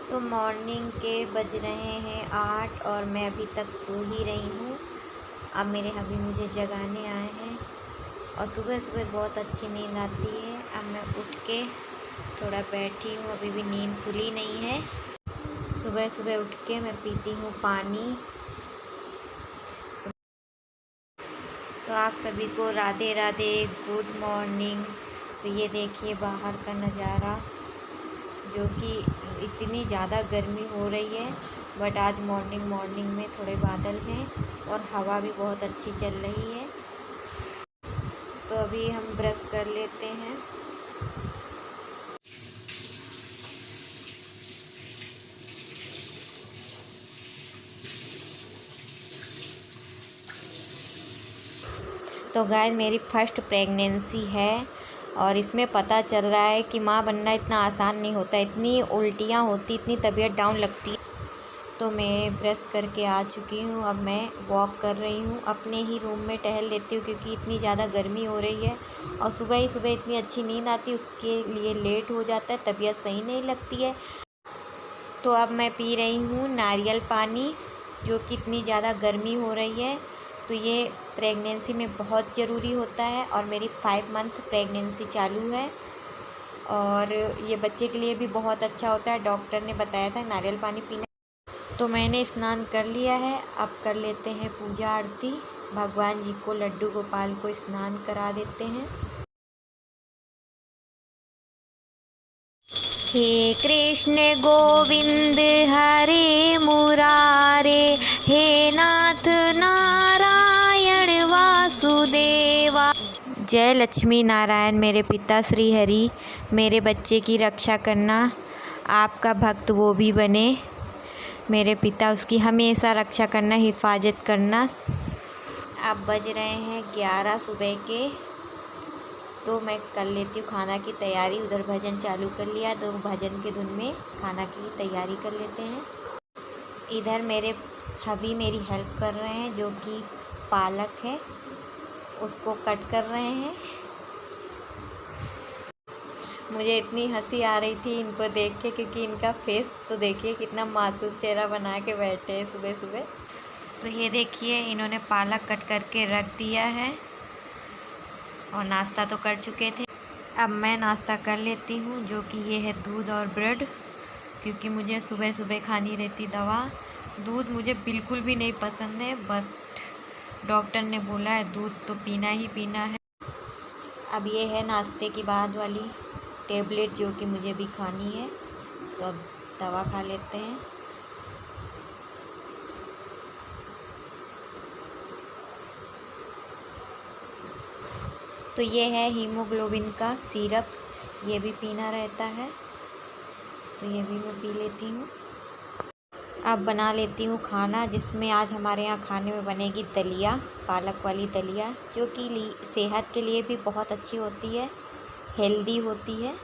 तो मॉर्निंग के बज रहे हैं 8 और मैं अभी तक सो ही रही हूँ। अब मेरे हबी मुझे जगाने आए हैं और सुबह सुबह बहुत अच्छी नींद आती है। अब मैं उठ के थोड़ा बैठी हूँ, अभी भी नींद खुली नहीं है। सुबह सुबह उठ के मैं पीती हूँ पानी। तो आप सभी को राधे राधे, गुड मॉर्निंग। तो ये देखिए बाहर का नज़ारा, जो कि इतनी ज़्यादा गर्मी हो रही है, बट आज मॉर्निंग में थोड़े बादल हैं और हवा भी बहुत अच्छी चल रही है। तो अभी हम ब्रश कर लेते हैं। तो गाइस मेरी फर्स्ट प्रेगनेंसी है और इसमें पता चल रहा है कि माँ बनना इतना आसान नहीं होता। इतनी उल्टियाँ होती, इतनी तबीयत डाउन लगती। तो मैं ब्रश करके आ चुकी हूँ। अब मैं वॉक कर रही हूँ, अपने ही रूम में टहल लेती हूँ क्योंकि इतनी ज़्यादा गर्मी हो रही है और सुबह ही सुबह इतनी अच्छी नींद आती है, उसके लिए लेट हो जाता है, तबीयत सही नहीं लगती है। तो अब मैं पी रही हूँ नारियल पानी, जो कि इतनी ज़्यादा गर्मी हो रही है, तो ये प्रेगनेंसी में बहुत ज़रूरी होता है। और मेरी 5 मंथ प्रेगनेंसी चालू है और ये बच्चे के लिए भी बहुत अच्छा होता है। डॉक्टर ने बताया था नारियल पानी पीना। तो मैंने स्नान कर लिया है, अब कर लेते हैं पूजा आरती। भगवान जी को, लड्डू गोपाल को स्नान करा देते हैं। हे कृष्ण गोविंद हरे मुरारे, हे नाथ नारायण वासुदेवा। जय लक्ष्मी नारायण मेरे पिता श्री हरि, मेरे बच्चे की रक्षा करना। आपका भक्त वो भी बने, मेरे पिता उसकी हमेशा रक्षा करना, हिफाजत करना। अब बज रहे हैं 11 सुबह के। तो मैं कर लेती हूँ खाना की तैयारी। उधर भजन चालू कर लिया, तो भजन के धुन में खाना की तैयारी कर लेते हैं। इधर मेरे हबी मेरी हेल्प कर रहे हैं, जो कि पालक है उसको कट कर रहे हैं। मुझे इतनी हंसी आ रही थी इनको देख के, क्योंकि इनका फेस तो देखिए कितना मासूम चेहरा बना के बैठे हैं सुबह सुबह। तो ये देखिए इन्होंने पालक कट करके रख दिया है और नाश्ता तो कर चुके थे। अब मैं नाश्ता कर लेती हूँ, जो कि ये है दूध और ब्रेड, क्योंकि मुझे सुबह सुबह खानी रहती दवा। दूध मुझे बिल्कुल भी नहीं पसंद है, बस डॉक्टर ने बोला है दूध तो पीना ही पीना है। अब ये है नाश्ते की बाद वाली टेबलेट, जो कि मुझे भी खानी है। तो अब दवा खा लेते हैं। तो ये है हीमोग्लोबिन का सिरप, ये भी पीना रहता है, तो ये भी मैं पी लेती हूँ। अब बना लेती हूँ खाना, जिसमें आज हमारे यहाँ खाने में बनेगी दलिया, पालक वाली दलिया, जो कि सेहत के लिए भी बहुत अच्छी होती है, हेल्दी होती है।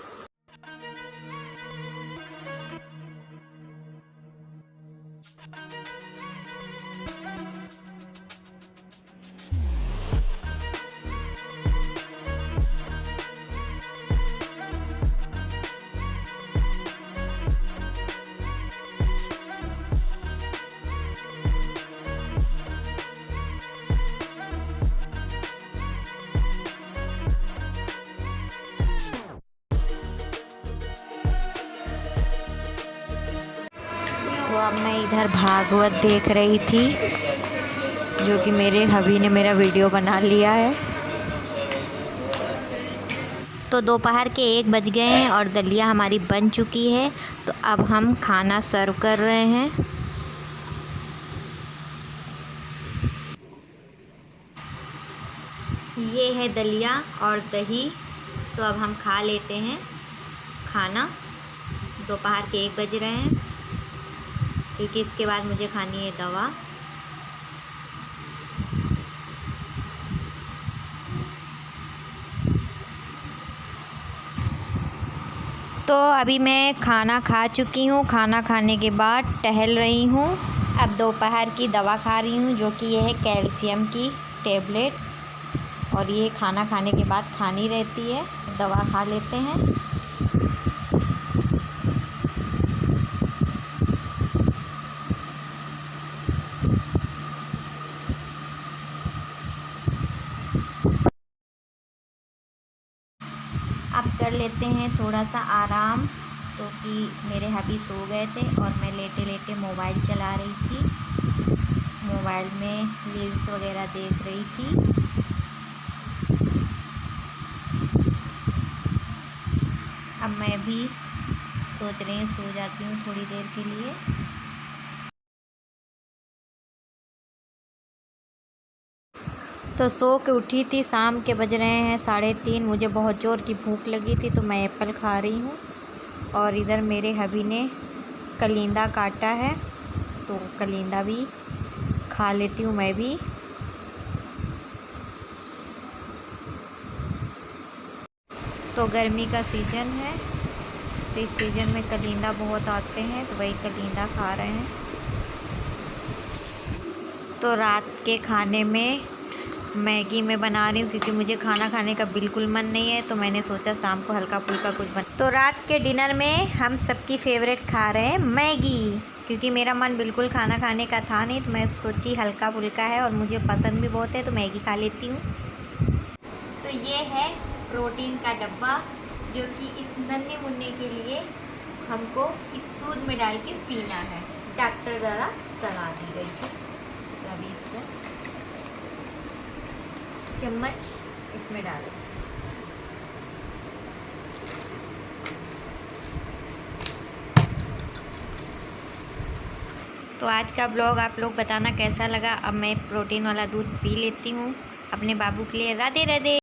तो अब मैं इधर भागवत देख रही थी, जो कि मेरे हबी ने मेरा वीडियो बना लिया है। तो दोपहर के 1 बज गए हैं और दलिया हमारी बन चुकी है। तो अब हम खाना सर्व कर रहे हैं। ये है दलिया और दही। तो अब हम खा लेते हैं खाना। दोपहर के 1 बज रहे हैं, क्योंकि इसके बाद मुझे खानी है दवा। तो अभी मैं खाना खा चुकी हूँ। खाना खाने के बाद टहल रही हूँ। अब दोपहर की दवा खा रही हूँ, जो कि ये है कैल्शियम की टेबलेट, और ये खाना खाने के बाद खानी रहती है। दवा खा लेते हैं। लेते हैं थोड़ा सा आराम, तो कि मेरे हबी सो गए थे और मैं लेटे लेटे मोबाइल चला रही थी। मोबाइल में रील्स वगैरह देख रही थी। अब मैं भी सोच रही हूँ सो जाती हूँ थोड़ी देर के लिए। तो सो के उठी थी, शाम के बज रहे हैं 3:30। मुझे बहुत ज़ोर की भूख लगी थी तो मैं एप्पल खा रही हूँ। और इधर मेरे हबी ने कलिंदा काटा है, तो कलिंदा भी खा लेती हूँ मैं भी। तो गर्मी का सीज़न है, तो इस सीज़न में कलिंदा बहुत आते हैं, तो वही कलिंदा खा रहे हैं। तो रात के खाने में मैगी मैं बना रही हूँ, क्योंकि मुझे खाना खाने का बिल्कुल मन नहीं है, तो मैंने सोचा शाम को हल्का फुल्का कुछ बना। तो रात के डिनर में हम सबकी फेवरेट खा रहे हैं मैगी, क्योंकि मेरा मन बिल्कुल खाना खाने का था नहीं, तो मैं सोची हल्का फुल्का है और मुझे पसंद भी बहुत है, तो मैगी खा लेती हूँ। तो ये है प्रोटीन का डब्बा, जो कि इस नन्हे मुन्ने के लिए हमको इस दूध में डाल के पीना है, डॉक्टर द्वारा सलाह दी गई थी। तो अभी इसको चम्मच इसमें डालें। तो आज का ब्लॉग आप लोग बताना कैसा लगा। अब मैं प्रोटीन वाला दूध पी लेती हूँ अपने बाबू के लिए। राधे राधे।